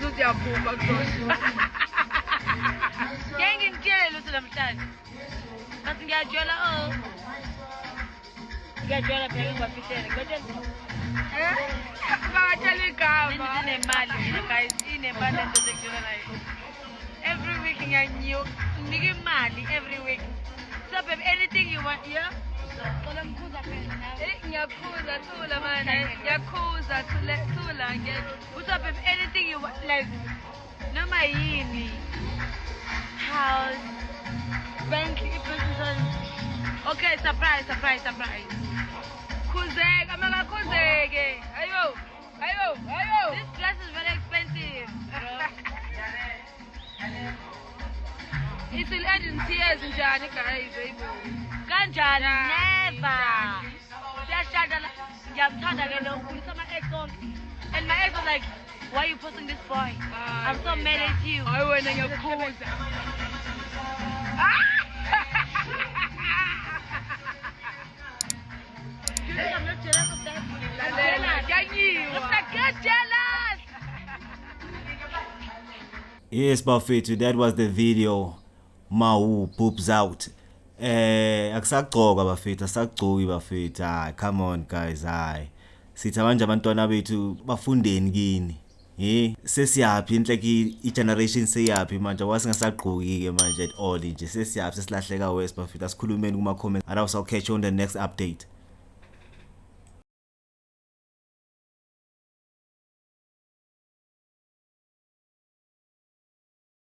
Yazi uyaphuma kusho. Ngeke ngitshele lutho namhlanje. Basi ngiyajwela ngiyajwela phela ngwafitela. Ngiyajwela. Babatshela igama. Inemali mina guys, inemali engizokujola nayo. Every week nginika imali every week. So babe, anything you want, yeah? Ngiyakhuza thula man. Ngiyakhuza thula ngeke. What's up if anything you want, like noma yini. House, Bentley, okay, surprise. Khuzeka, amakakhuzeke. Ayo. This dress is very expensive, bro. It will end in tears njani guys, ayibo. Kanjani never. Siyashada la. Ngiyamthanda ke lo ngikhulisa ama-ex onke. And my ex was like, why are you posting this boy? I'm so mad at you. Hayi wena ngiyakhuza. I'm not jealous of that. I'm get jealous. Yes, Bafethu, that was the video. Mawu poops out. Akusagcoka Bafethu, asagcoki Bafethu. Hayi, come on guys, hayi. Sithi manje abantwana bethu bafundeni kini. Sesiyaphi inhleki i-generation seyaphi manje wasingasagqoki ke manje at all nje sesiyaphi sesilahleka West Bafethu. Asikhulumeni kuma comments. I'll catch you on the next update.